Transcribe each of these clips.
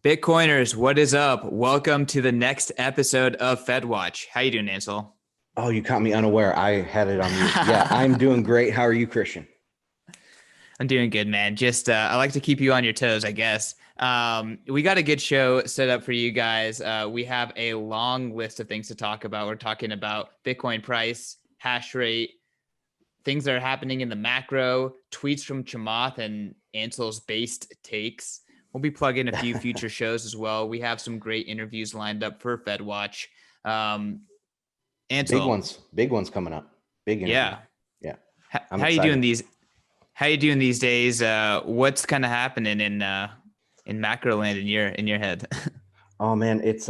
Bitcoiners, what is up? Welcome to the next episode of FedWatch. How you doing, Ansel? Oh, you caught me unaware. I had it on mute. Yeah, I'm doing great. How are you, Christian? I'm doing good, man. Just I like to keep you on your toes, I guess. We got a good show set up for you guys. We have a long list of things to talk about. We're talking about Bitcoin price, hash rate, things that are happening in the macro, tweets from Chamath and Ansel's based takes. We'll be plugging a few future shows as well. We have some great interviews lined up for FedWatch. Um, Ansel, Big ones coming up. Big interview. yeah, Yeah, I'm how you doing excited. these? How you doing these days? What's kind of happening in macro land in your head? Oh man, it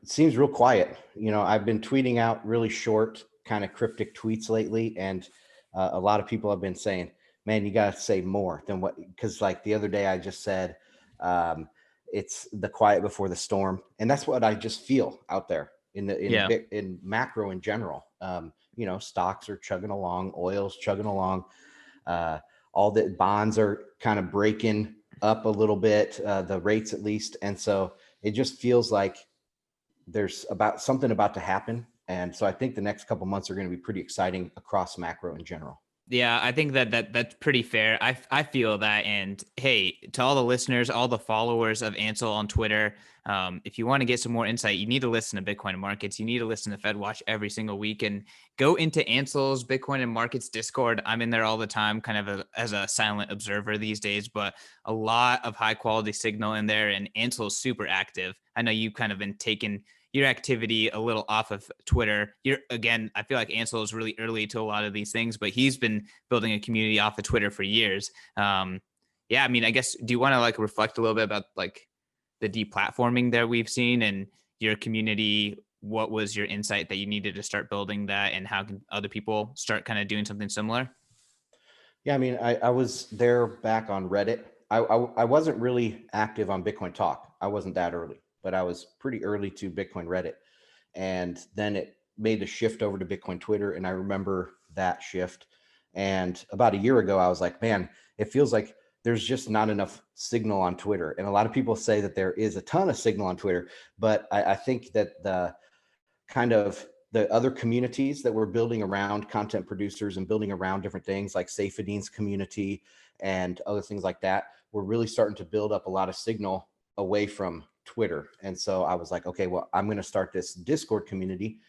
seems real quiet. I've been tweeting out really short, kind of cryptic tweets lately, and a lot of people have been saying, "Man, you got to say more than what." Because like the other day, I just said, um, "It's the quiet before the storm," and that's what I just feel out there Yeah. in macro in general. Stocks are chugging along, oil's chugging along. Uh, all the bonds are kind of breaking up a little bit, the rates at least, and so it just feels like there's about something about to happen. And so I think the next couple months are going to be pretty exciting across macro in general. Yeah, I think that's pretty fair. I feel that, and hey, to all the listeners, all the followers of Ansel on Twitter, if you want to get some more insight, you need to listen to Bitcoin and Markets. You need to listen to FedWatch every single week, and go into Ansel's Bitcoin and Markets Discord. I'm in there all the time, kind of as a silent observer these days, but a lot of high quality signal in there, and Ansel's super active. I know you've kind of been taking your activity a little off of Twitter. I feel like Ansel is really early to a lot of these things, but he's been building a community off of Twitter for years. Yeah, I mean, I guess, do you want to like reflect a little bit about like the deplatforming that we've seen and your community? What was your insight that you needed to start building that, and how can other people start kind of doing something similar? Yeah, I mean, I was there back on Reddit. I wasn't really active on Bitcoin Talk. I wasn't that early, but I was pretty early to Bitcoin Reddit. And then it made the shift over to Bitcoin Twitter. And I remember that shift. And about a year ago, I was like, man, it feels like there's just not enough signal on Twitter. And a lot of people say that there is a ton of signal on Twitter, but I think that the kind of the other communities that we're building around content producers and building around different things like Saifedean's community and other things like that, we're really starting to build up a lot of signal away from Twitter. And so I was like, okay, well, I'm going to start this Discord community.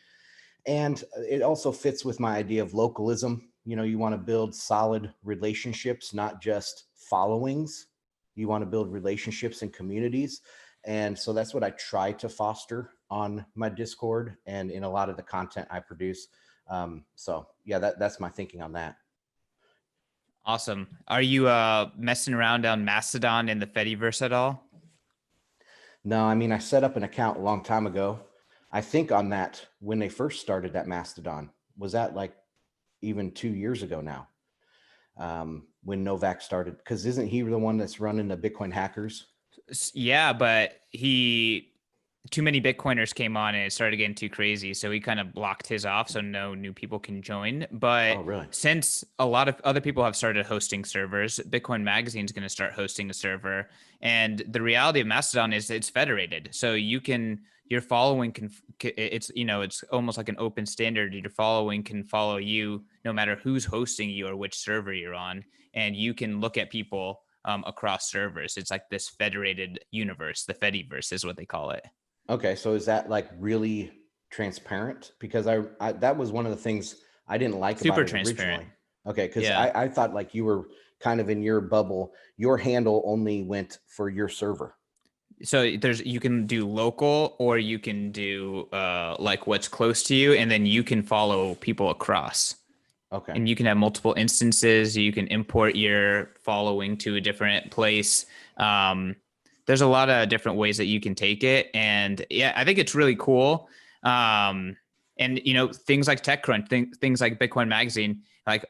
And it also fits with my idea of localism. You want to build solid relationships, not just followings. You want to build relationships and communities. And so that's what I try to foster on my Discord and in a lot of the content I produce. So yeah, that's my thinking on that. Awesome. Are you messing around on Mastodon in the Fediverse at all? No, I mean, I set up an account a long time ago. I think on that, when they first started that Mastodon, was that like even 2 years ago now, when Novak started? Because isn't he the one that's running the Bitcoin hackers? Yeah, but he too many Bitcoiners came on and it started getting too crazy. So he kind of blocked his off so no new people can join. But Oh, really? since a lot of other people have started hosting servers, Bitcoin Magazine is going to start hosting a server. And the reality of Mastodon is it's federated. So your following it's almost like an open standard. Your following can follow you no matter who's hosting you or which server you're on. And you can look at people across servers. It's like this federated universe. The Fediverse is what they call it. Okay, so is that like really transparent? Because I that was one of the things I didn't like about Super it transparent. originally. Okay, because Yeah. I thought like you were kind of in your bubble. Your handle only went for your server. So you can do local or you can do like what's close to you, and then you can follow people across. Okay. And you can have multiple instances. You can import your following to a different place. Um, there's a lot of different ways that you can take it, and yeah, I think it's really cool. And things like TechCrunch, things like Bitcoin Magazine, like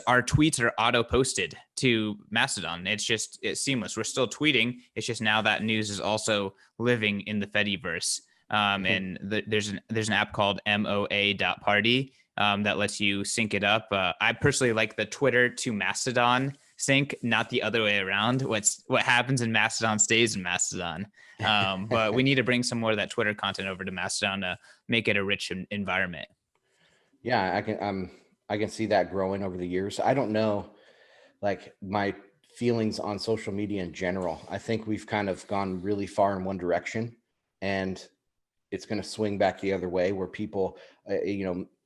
our tweets are auto posted to Mastodon. It's seamless. We're still tweeting. It's just now that news is also living in the Fediverse. And there's an app called moa.party that lets you sync it up. I personally like the Twitter to Mastodon sync, not the other way around. What happens in Mastodon stays in Mastodon. But we need to bring some more of that Twitter content over to Mastodon to make it a rich environment. Yeah, I can see that growing over the years. I don't know, like, my feelings on social media in general. I think we've kind of gone really far in one direction, and it's going to swing back the other way, where people,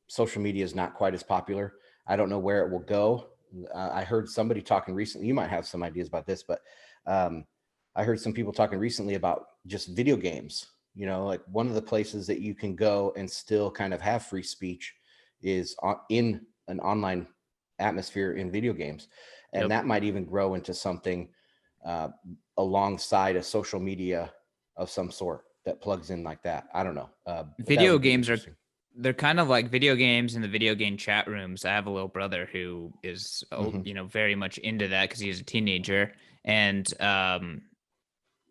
social media is not quite as popular. I don't know where it will go. I heard somebody talking recently. You might have some ideas about this, but I heard some people talking recently about just video games. Like, one of the places that you can go and still kind of have free speech is in an online atmosphere in video games. And Yep. that might even grow into something uh, alongside a social media of some sort that plugs in like that. I don't know. But that Video would be games interesting. they're kind of like video games in the video game chat rooms. I have a little brother who is, Hmm. very much into that because he's a teenager. And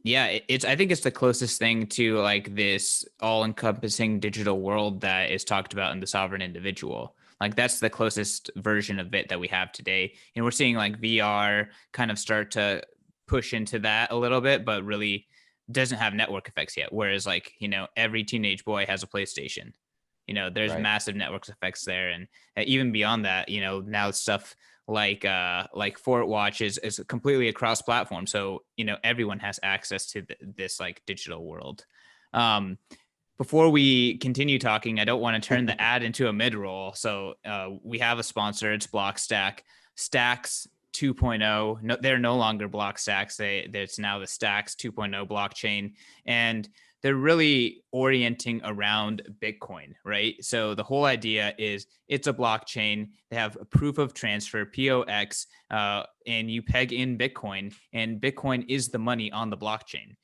yeah, I think it's the closest thing to like this all-encompassing digital world that is talked about in The Sovereign Individual. Like that's the closest version of it that we have today. And we're seeing like VR kind of start to push into that a little bit, but really doesn't have network effects yet. Whereas like, every teenage boy has a PlayStation. There's Right. massive network effects there. And even beyond that, now stuff like Fort Watch is completely across platform, so everyone has access to this like digital world. um Before we continue talking, I don't want to turn the ad into a mid-roll, so we have a sponsor. It's Blockstack. Stacks 2.0. No, they're no longer Blockstacks. It's now the Stacks 2.0 blockchain, and they're really orienting around Bitcoin, right? So the whole idea is it's a blockchain. They have a proof of transfer, POX, and you peg in Bitcoin, and Bitcoin is the money on the blockchain.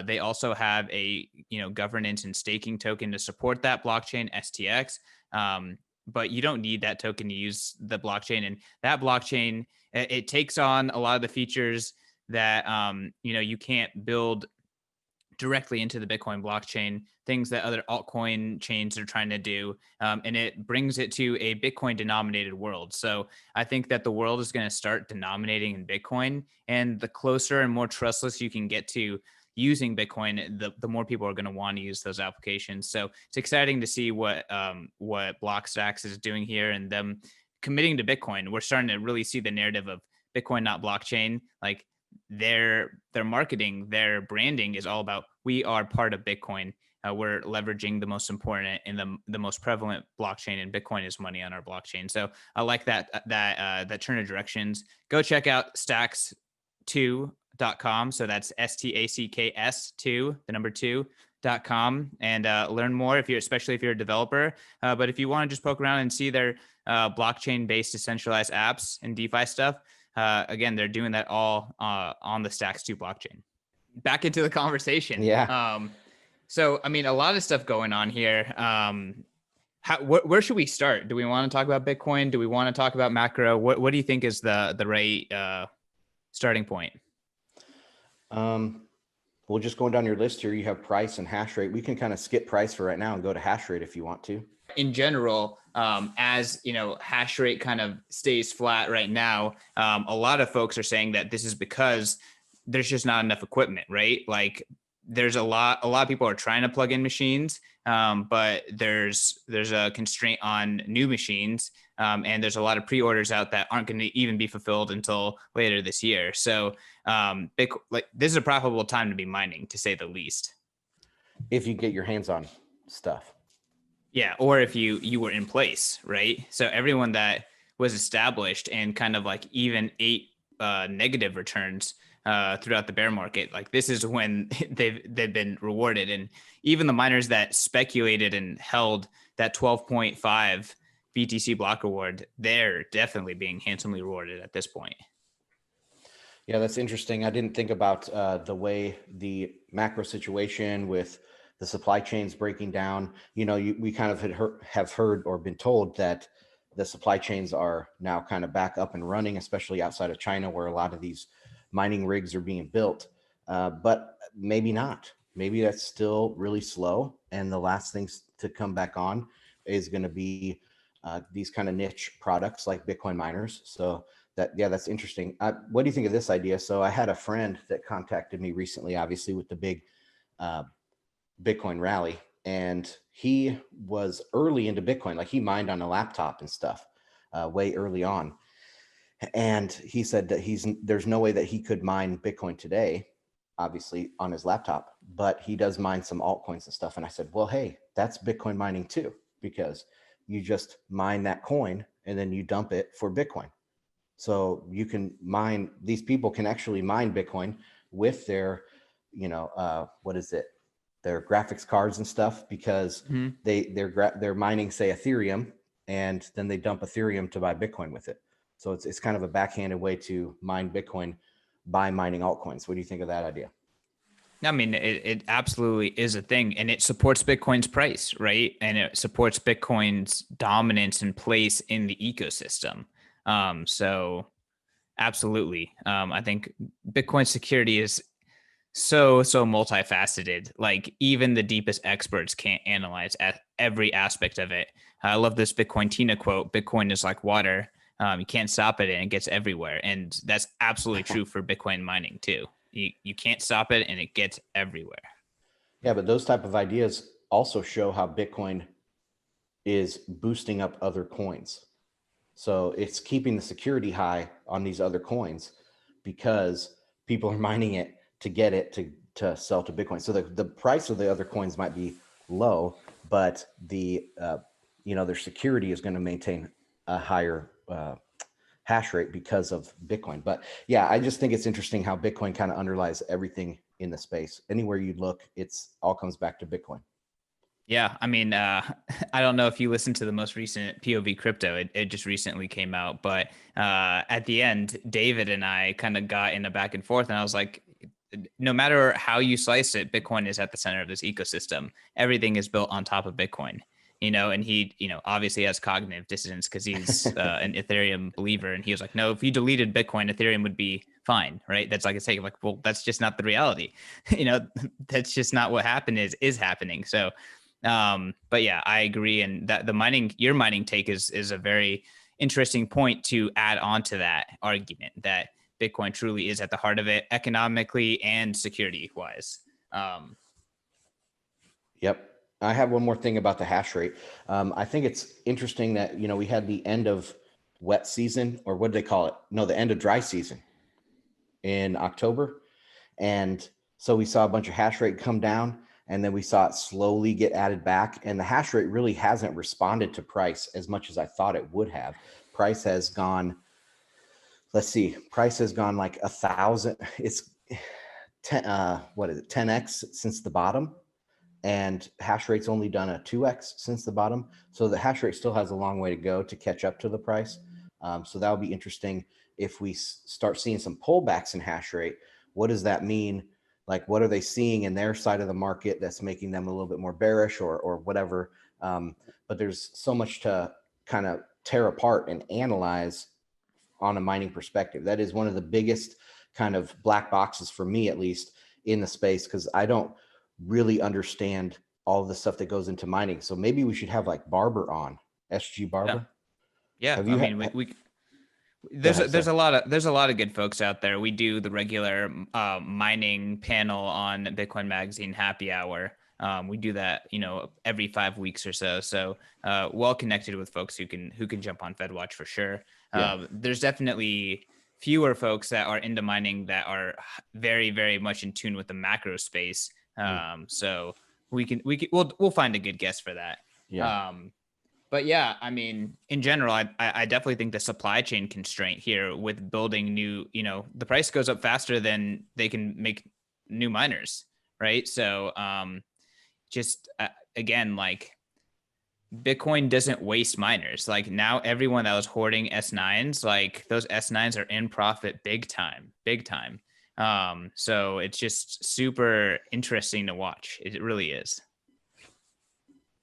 They also have a governance and staking token to support that blockchain, STX. But you don't need that token to use the blockchain, and that blockchain it takes on a lot of the features that you can't build directly into the Bitcoin blockchain, things that other altcoin chains are trying to do. And it brings it to a Bitcoin denominated world. So I think that the world is going to start denominating in Bitcoin. And the closer and more trustless you can get to using Bitcoin, the more people are going to want to use those applications. So it's exciting to see what Blockstacks is doing here and them committing to Bitcoin. We're starting to really see the narrative of Bitcoin, not blockchain. Like their marketing, their branding is all about we are part of Bitcoin. We're leveraging the most important and the most prevalent blockchain, and Bitcoin is money on our blockchain. So I like that turn of directions. Go check out stacks2.com. So that's STACKS2, the number 2.com, and learn more especially if you're a developer. But if you want to just poke around and see their blockchain based decentralized apps and DeFi stuff, again, they're doing that all on the Stacks 2 blockchain. Back into the conversation. Yeah. So, I mean, a lot of stuff going on here. Where should we start? Do we want to talk about Bitcoin? Do we want to talk about macro? What do you think is the right starting point? Well, just going down your list here, you have price and hash rate. We can kind of skip price for right now and go to hash rate if you want to. In general, as hash rate kind of stays flat right now, a lot of folks are saying that this is because there's just not enough equipment, right? Like there's a lot of people are trying to plug in machines, but there's a constraint on new machines, and there's a lot of pre-orders out that aren't going to even be fulfilled until later this year. So this is a profitable time to be mining, to say the least. If you get your hands on stuff. Yeah, or if you were in place, right? So everyone that was established and kind of like even ate negative returns throughout the bear market, like this is when they've been rewarded. And even the miners that speculated and held that 12.5 BTC block reward, they're definitely being handsomely rewarded at this point. Yeah, that's interesting. I didn't think about the way the macro situation with the supply chains breaking down. We kind of have heard or been told that the supply chains are now kind of back up and running, especially outside of China, where a lot of these mining rigs are being built. But maybe not. Maybe that's still really slow. And the last things to come back on is going to be these kind of niche products like Bitcoin miners. So That's interesting. What do you think of this idea? So I had a friend that contacted me recently, obviously with the big uh, Bitcoin rally, and he was early into Bitcoin. Like he mined on a laptop and stuff way early on. And he said that there's no way that he could mine Bitcoin today, obviously on his laptop, but he does mine some altcoins and stuff. And I said, well, hey, that's Bitcoin mining too, because you just mine that coin and then you dump it for Bitcoin. So you can mine, these people can actually mine Bitcoin with their, what is it? Their graphics cards and stuff, because they're mining, say, Ethereum, and then they dump Ethereum to buy Bitcoin with it. So it's kind of a backhanded way to mine Bitcoin by mining altcoins. What do you think of that idea? I mean, it absolutely is a thing, and it supports Bitcoin's price, right? And it supports Bitcoin's dominance and place in the ecosystem. So absolutely. I think Bitcoin security is so multifaceted. Like even the deepest experts can't analyze every aspect of it. I love this Bitcoin Tina quote: "Bitcoin is like water. You can't stop it, and it gets everywhere." And that's absolutely true for Bitcoin mining too. You can't stop it, and it gets everywhere. Yeah, but those type of ideas also show how Bitcoin is boosting up other coins. So it's keeping the security high on these other coins because people are mining it to get it to sell to Bitcoin. So the price of the other coins might be low, but their security is going to maintain a higher hash rate because of Bitcoin. But yeah, I just think it's interesting how Bitcoin kind of underlies everything in the space. Anywhere you look, it's all comes back to Bitcoin. Yeah, I mean, I don't know if you listened to the most recent POV crypto. It just recently came out, but at the end, David and I kind of got in a back and forth, and I was like, no matter how you slice it, Bitcoin is at the center of this ecosystem. Everything is built on top of Bitcoin, and he, obviously has cognitive dissonance because he's an Ethereum believer. And he was like, no, if you deleted Bitcoin, Ethereum would be fine. Right. That's like a take. Like, well, that's just not the reality. That's just not what happened is happening. So, but yeah, I agree. And that your mining take is a very interesting point to add on to that argument that Bitcoin truly is at the heart of it, economically and security wise. Yep. I have one more thing about the hash rate. I think it's interesting that, we had the end of wet season, or what do they call it? No, the end of dry season in October. And so we saw a bunch of hash rate come down, and then we saw it slowly get added back. And the hash rate really hasn't responded to price as much as I thought it would have. Price has gone, let's see, price has gone like 1,000. It's 10, 10x since the bottom. And hash rate's only done a 2x since the bottom. So the hash rate still has a long way to go to catch up to the price. So that'll be interesting if we start seeing some pullbacks in hash rate. What does that mean? Like, what are they seeing in their side of the market that's making them a little bit more bearish or whatever? But there's so much to kind of tear apart and analyze on a mining perspective. That is one of the biggest kind of black boxes for me, at least in the space, because I don't really understand all of the stuff that goes into mining. So maybe we should have like Barber on, SG Barber. Yeah. Have you I mean, there's a lot of good folks out there. We do the regular mining panel on Bitcoin Magazine Happy Hour. We do that, every 5 weeks or so. So well connected with folks who can jump on FedWatch for sure. There's definitely fewer folks that are into mining that are very, very much in tune with the macro space. So we'll find a good guest for that. But yeah, I mean, in general, I definitely think the supply chain constraint here with building new, the price goes up faster than they can make new miners, right? So just again, like Bitcoin doesn't waste miners. Like now everyone that was hoarding S9s, like those S9s are in profit big time, big time. So it's just super interesting to watch. It really is.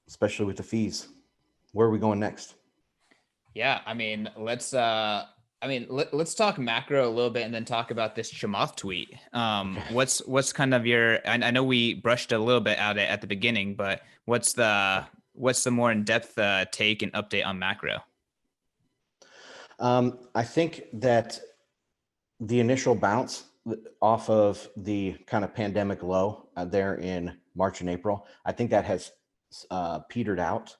Especially with the fees. Where are we going next? Yeah, I mean, let's talk macro a little bit and then talk about this Chamath tweet. What's kind of I know we brushed a little bit at the beginning, but what's the more in-depth take and update on macro? I think that the initial bounce off of the kind of pandemic low there in March and April, I think that has petered out,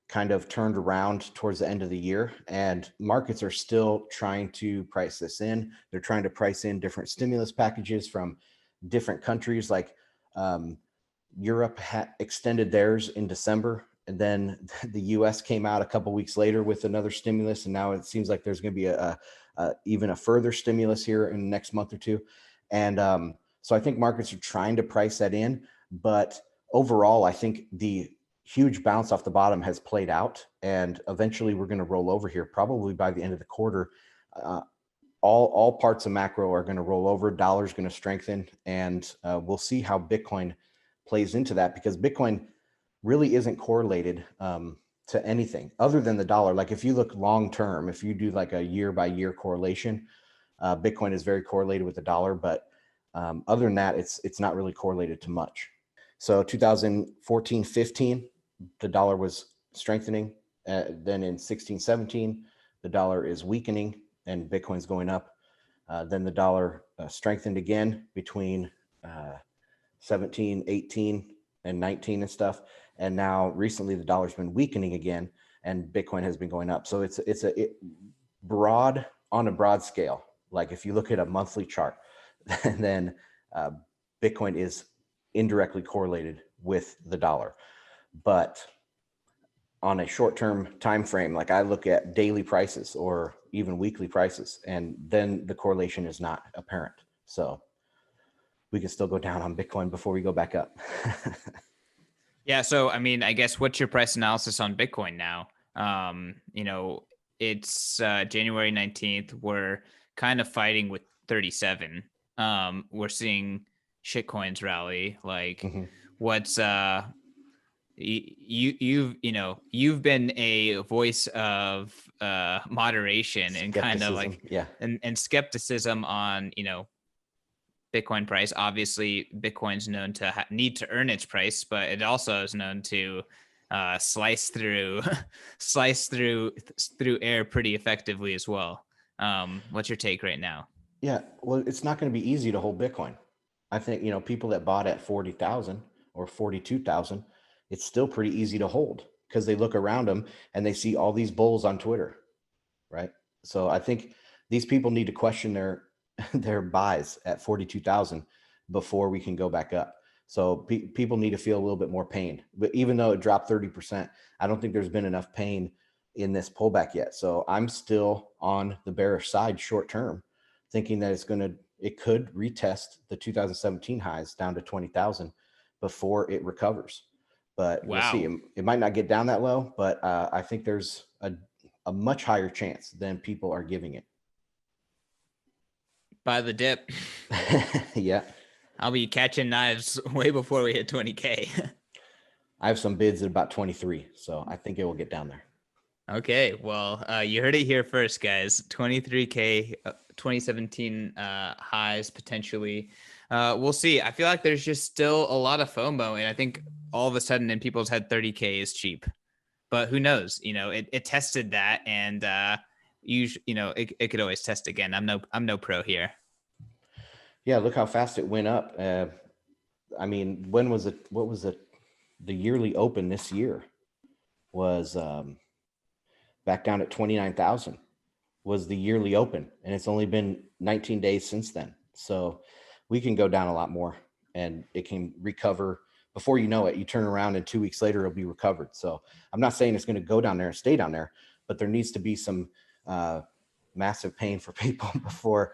kind of turned around towards the end of the year, and markets are still trying to price this in. They're trying to price in different stimulus packages from different countries, like Europe extended theirs in December, and then the US came out a couple weeks later with another stimulus, and now it seems like there's going to be even a further stimulus here in the next month or two. And so I think markets are trying to price that in, but overall, I think the huge bounce off the bottom has played out, and eventually we're going to roll over here probably by the end of the quarter. All parts of macro are going to roll over. Dollar's going to strengthen, and we'll see how Bitcoin plays into that, because Bitcoin really isn't correlated to anything other than the dollar. Like if you look long term, if you do like a year by year correlation, Bitcoin is very correlated with the dollar, but other than that, it's not really correlated to much. So 2014-15, the dollar was strengthening. Then in 16-17, the dollar is weakening and Bitcoin's going up. Then the dollar strengthened again between 17, 18, and 19 and stuff. And now recently the dollar's been weakening again and Bitcoin has been going up. So it's broad, on a broad scale. Like if you look at a monthly chart, then Bitcoin is indirectly correlated with the dollar. But on a short-term time frame, like I look at daily prices or even weekly prices, and then the correlation is not apparent. So we can still go down on Bitcoin before we go back up. Yeah. So, I mean, I guess what's your price analysis on Bitcoin now? It's January 19th. We're kind of fighting with 37. We're seeing shitcoins rally. Like, Mm-hmm. what's you've been a voice of moderation and kind of Skepticism, like yeah. and skepticism on Bitcoin price. Obviously, Bitcoin's known to need to earn its price, but it also is known to slice through slice through air pretty effectively as well. What's your take right now? Yeah, well, it's not going to be easy to hold Bitcoin. I think, people that bought at 40,000 or 42,000, it's still pretty easy to hold because they look around them and they see all these bulls on Twitter, right? So I think these people need to question their their buys at 42,000 before we can go back up. So people need to feel a little bit more pain. But even though it dropped 30%, I don't think there's been enough pain in this pullback yet. So I'm still on the bearish side short term, thinking that it could retest the 2017 highs down to 20,000 before it recovers. But we'll see. Wow. It might not get down that low, but I think there's a much higher chance than people are giving it. By the dip. Yeah. I'll be catching knives way before we hit 20K. I have some bids at about 23, so I think it will get down there. Okay, well, you heard it here first, guys. 23K, 2017 highs potentially. We'll see. I feel like there's just still a lot of FOMO, and I think all of a sudden in people's head, 30K is cheap. But who knows? It tested that, and it could always test again. I'm no pro here. Yeah, look how fast it went up. I mean, when was it? What was it? The yearly open this year was back down at 29,000 was the yearly open, and it's only been 19 days since then. So we can go down a lot more, and it can recover before you know it. You turn around and 2 weeks later it'll be recovered. So I'm not saying it's going to go down there and stay down there, but there needs to be some massive pain for people before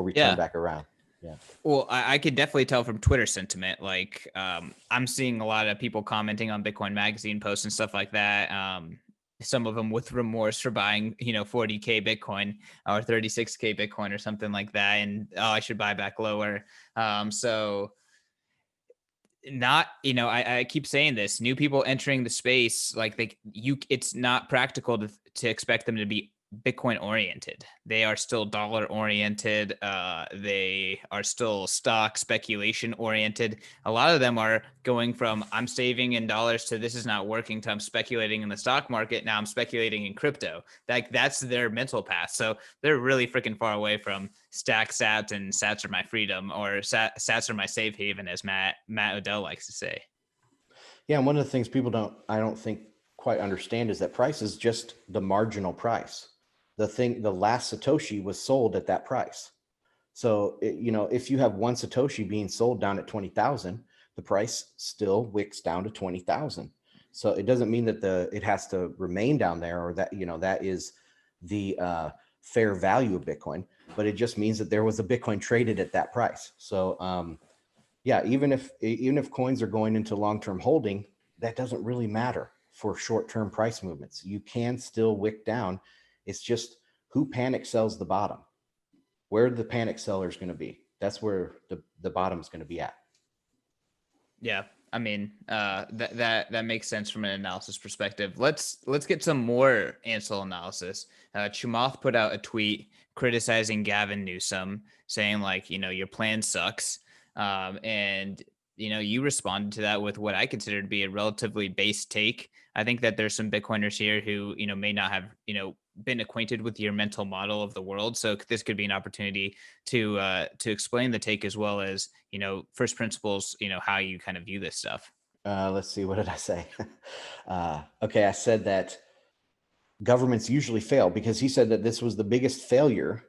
we turn back around. Yeah. Well, I could definitely tell from Twitter sentiment. Like, I'm seeing a lot of people commenting on Bitcoin Magazine posts and stuff like that. Some of them with remorse for buying, 40K Bitcoin or 36K Bitcoin or something like that, and I should buy back lower. So not, I keep saying this: new people entering the space, like it's not practical to expect them to be Bitcoin oriented. They are still dollar oriented. They are still stock speculation oriented. A lot of them are going from I'm saving in dollars to this is not working to I'm speculating in the stock market. Now I'm speculating in crypto. That's their mental path. So they're really freaking far away from stack sats and sats are my freedom, or sats are my safe haven, as Matt Odell likes to say. Yeah, and one of the things I don't think quite understand is that price is just the marginal price. The last Satoshi was sold at that price. So, if you have one Satoshi being sold down at 20,000, the price still wicks down to 20,000. So it doesn't mean that it has to remain down there, or that, that is the fair value of Bitcoin, but it just means that there was a Bitcoin traded at that price. So, yeah, even if coins are going into long-term holding, that doesn't really matter for short-term price movements. You can still wick down. It's just who panic sells the bottom. Where the panic seller is going to be. That's where the bottom is going to be at. Yeah, I mean, that makes sense from an analysis perspective. Let's get some more Ansel analysis. Chamath put out a tweet criticizing Gavin Newsom, saying like, your plan sucks, and you responded to that with what I consider to be a relatively base take. I think that there's some Bitcoiners here who may not have been acquainted with your mental model of the world, so this could be an opportunity to explain the take, as well as first principles, how you kind of view this stuff. Let's see, what did I say? Okay, I said that governments usually fail, because he said that this was the biggest failure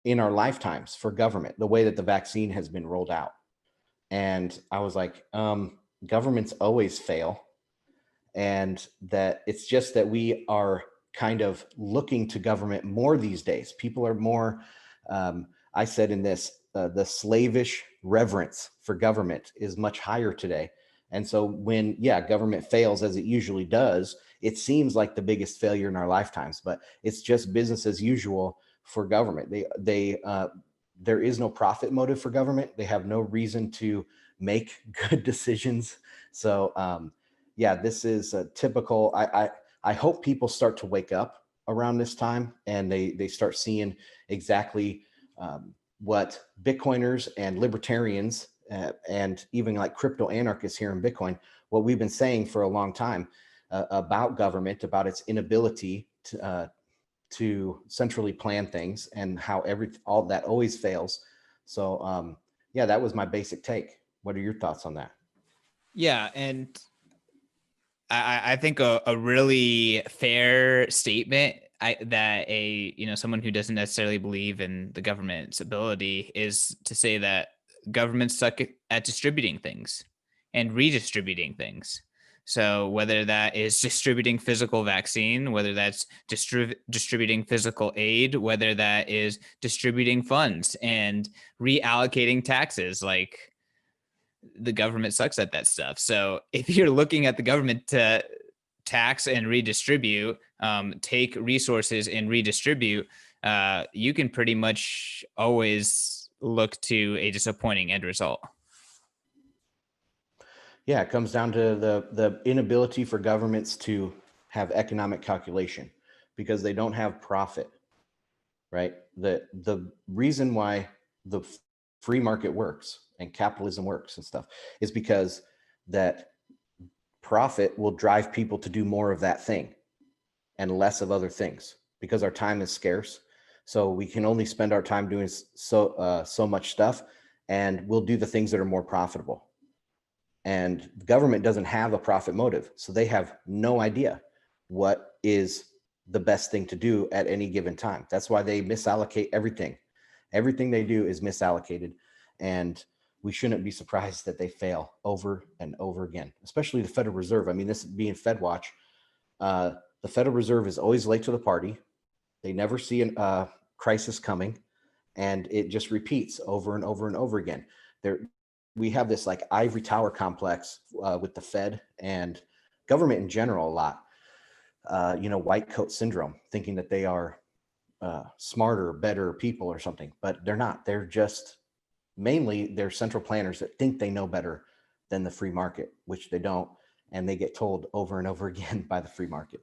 in our lifetimes for government, the way that the vaccine has been rolled out. And I was like, governments always fail. And that it's just that we are kind of looking to government more these days. People are more, I said in this, the slavish reverence for government is much higher today. And so when, government fails, as it usually does, it seems like the biggest failure in our lifetimes, but it's just business as usual for government. There is no profit motive for government. They have no reason to make good decisions. So, this is a typical. I hope people start to wake up around this time, and they start seeing exactly what Bitcoiners and libertarians and even like crypto anarchists here in Bitcoin, what we've been saying for a long time about government, about its inability to centrally plan things, and how all that always fails. So that was my basic take. What are your thoughts on that? Yeah, and I think a really fair statement that someone who doesn't necessarily believe in the government's ability is to say that governments suck at distributing things and redistributing things. So whether that is distributing physical vaccine, whether that's distributing physical aid, whether that is distributing funds and reallocating taxes, like, the government sucks at that stuff. So if you're looking at the government to tax and redistribute, take resources and redistribute, you can pretty much always look to a disappointing end result. Yeah, it comes down to the inability for governments to have economic calculation, because they don't have profit, right? The reason why the free market works and capitalism works and stuff is because that profit will drive people to do more of that thing and less of other things, because our time is scarce. So we can only spend our time doing so much stuff, and we'll do the things that are more profitable. And the government doesn't have a profit motive, so they have no idea what is the best thing to do at any given time. That's why they misallocate everything. Everything they do is misallocated, and we shouldn't be surprised that they fail over and over again, especially the Federal Reserve. I mean, this being Fed Watch, the Federal Reserve is always late to the party. They never see a crisis coming, and it just repeats over and over and over again. We have this like ivory tower complex with the Fed and government in general a lot. White coat syndrome, thinking that they are smarter, better people or something, but they're not. They're just they're central planners that think they know better than the free market, which they don't, and they get told over and over again by the free market.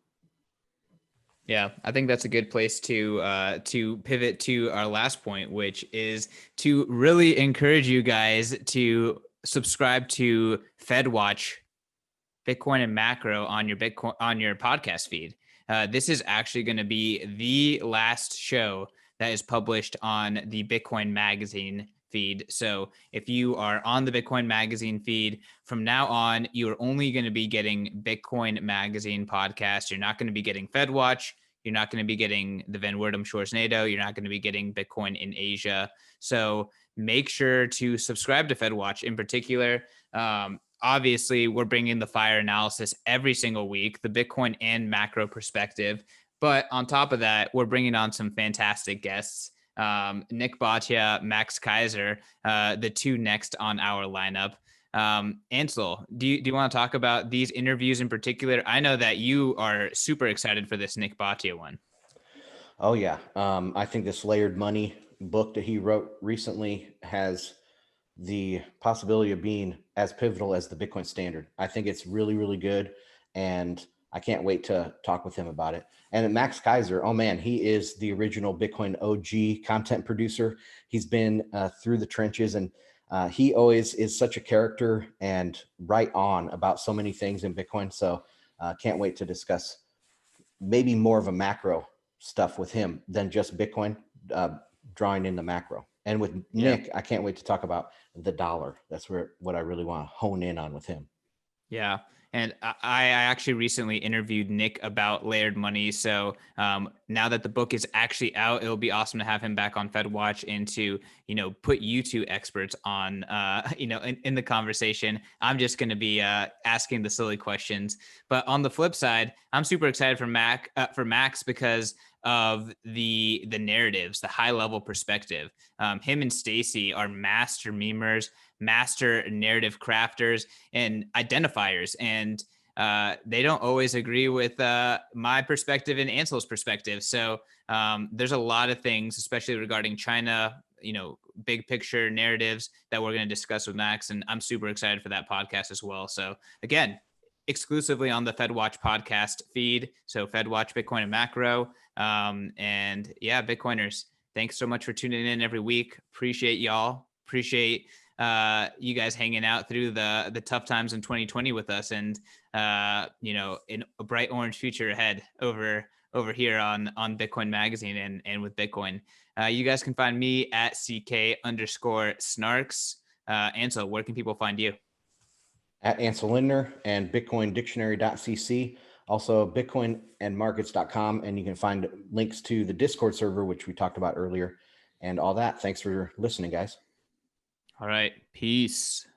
Yeah, I think that's a good place to pivot to our last point, which is to really encourage you guys to subscribe to FedWatch Bitcoin and Macro on your Bitcoin on your podcast feed. This is actually going to be the last show that is published on the Bitcoin Magazine feed. So if you are on the Bitcoin Magazine feed from now on, you are only going to be getting Bitcoin Magazine podcast. You're not going to be getting FedWatch. You're not going to be getting the Van Wordum Shores NATO. You're not going to be getting Bitcoin in Asia. So make sure to subscribe to FedWatch in particular. Obviously, we're bringing the fire analysis every single week, the Bitcoin and macro perspective. But on top of that, we're bringing on some fantastic guests. Nick Bhatia, Max Kaiser, the two next on our lineup. Ansel, do you want to talk about these interviews in particular? I know that you are super excited for this Nick Bhatia one. Oh yeah. I think this Layered Money book that he wrote recently has the possibility of being as pivotal as the Bitcoin Standard. I think it's really, really good. And I can't wait to talk with him about it. And then Max Kaiser, oh man, he is the original Bitcoin OG content producer. He's been through the trenches, and he always is such a character and right on about so many things in Bitcoin. So can't wait to discuss maybe more of a macro stuff with him than just Bitcoin, drawing in the macro. And with Nick, I can't wait to talk about the dollar. That's what I really want to hone in on with him. Yeah. And I actually recently interviewed Nick about Layered Money. So now that the book is actually out, it'll be awesome to have him back on FedWatch and to, put you two experts on, in the conversation. I'm just going to be asking the silly questions. But on the flip side, I'm super excited for Max because of the narratives, the high level perspective. Him and Stacy are master memers, master narrative crafters and identifiers. And they don't always agree with my perspective and Ansel's perspective. So there's a lot of things, especially regarding China, big picture narratives that we're going to discuss with Max. And I'm super excited for that podcast as well. So again, exclusively on the FedWatch podcast feed. So FedWatch, Bitcoin and Macro. And yeah, Bitcoiners, thanks so much for tuning in every week. Appreciate y'all. Appreciate you guys hanging out through the tough times in 2020 with us, and in a bright orange future ahead over here on Bitcoin Magazine and with Bitcoin. You guys can find me at CK_snarks. Ansel, where can people find you? At Ansel Lindner and BitcoinDictionary.cc, also BitcoinandMarkets.com, and you can find links to the Discord server, which we talked about earlier, and all that. Thanks for listening, guys. All right. Peace.